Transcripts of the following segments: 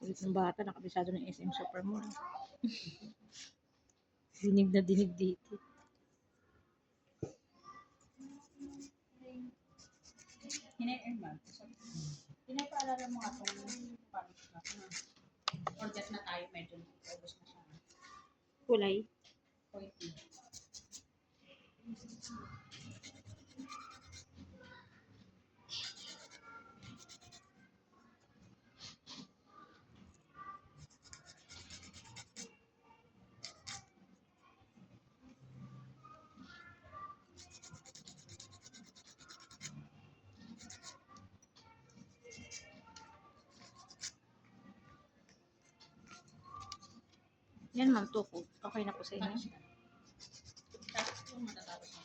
Kulit ng bata, nakabisado ng SM Supermall. Dinig na dinig dito. Pinapaalala mo nga itong paris na. Order na tayo, medyo ubos na siya. Kulay. 40. Yan ma'am, tofu. Okay na po sa inyo. Tapos kung matatapos na.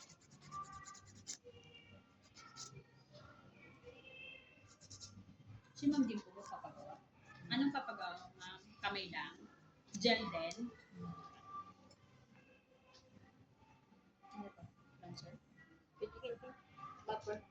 Si Ma'am din po papagawa. Anong papagawa mo, ma'am? Kamay lang? Gel din? Ano to? Bronzer? Buffer.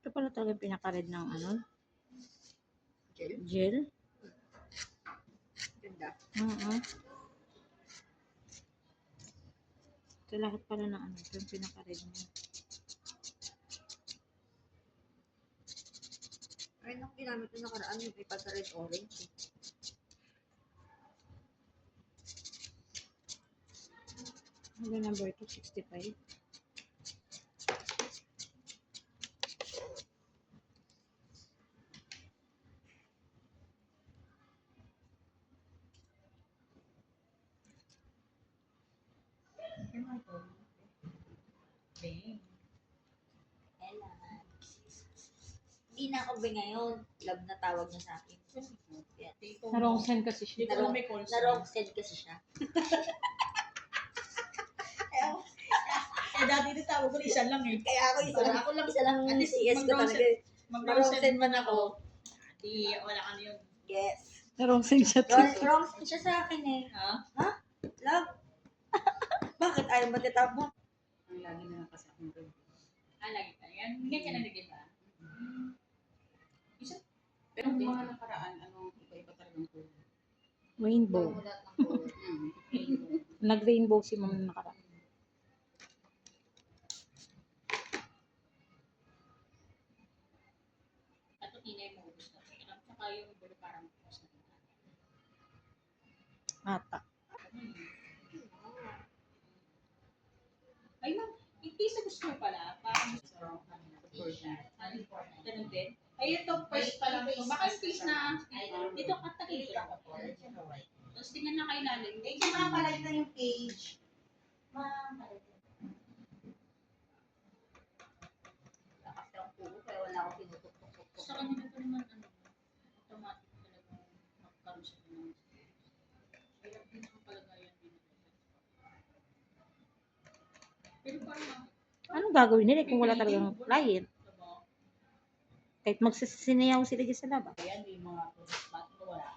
Ito pala talaga yung pinaka-red ng ano? Gel. Gel. Ganda. Ito lahat pala ng ano. Ito yung pinaka-red niya. Ay, nung ginamit ko nakaraan yung ipa sa red orange. Ano number 265? Ano to? Bang. Ella. Hindi na ako ba ngayon? Love na tawag niya sa akin. Yeah. Na-wrong send kasi siya. Dito na may call sign. Na-wrong send kasi siya. Eh, dati din tawag ko isa lang eh. Kaya ako Ako lang. isa lang At least CS ko mag-wrong talaga. Mag-wrong Na-wrong send man ako. Di, wala ka na yun. Yes. Na-wrong send siya. Wrong send siya sa akin eh. Ha? Love. Bakit ayaw mo titap mo? Ang lagi na lang kasi akong rin. Lagi ka. Yan, ganyan ka na naging ba? Isa. Pero kung mga nakaraan, iba-iba talagang kulay. Rainbow. Nag-rainbow si ma'am na nakaraan. At ito tinay mo ubus na. Saka yung bulo parang ubus na. Ata. Ay, ma'am, hindi sa gusto mo pala, parang sa wrong ganun din. Ay, ito, first pa lang ito. Baka yung face na, dito katakil ko lang. Tapos tingnan na kay lalim. Eh, kaya pala yung page. Kasi ang pugo, kaya wala akong tinutok-tok. Sa kanila pa naman, automatic talaga magkaroon siya ng hirap din ang palagayan din. Pero parang, Anong gagawin nila kung wala talagang client? diba? Kahit magsisinayaw sila dyan sa labas. Ayan, yung mga spot ko wala.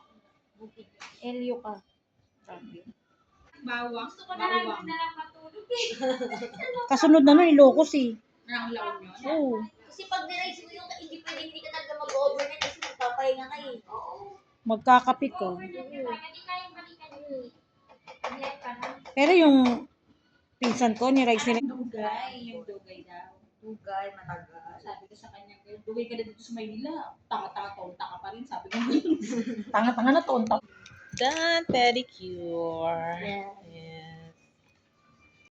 Elio ka. Sabi. Bawang, Gusto ko na lang matulog eh. Kasunod na nun, Ilocos eh. Nanglaon yun. Oo. Kasi pag niraise mo yung hindi pwedeng hindi ka talaga mag-overnight kasi magpapahinga ka eh. Oo. Magkakapit ka. Hindi kayang balikan yun. Pero yung pinsan ko, ni-rice nila. Yung dugay daw. Dugay, matagal. Sabi ko sa kanya, dugay ka na dito sa Maynila. Taka-taka, tonta ka pa rin. Sabi ko, Tanga-tanga na tonta. Done pedicure. Yeah. And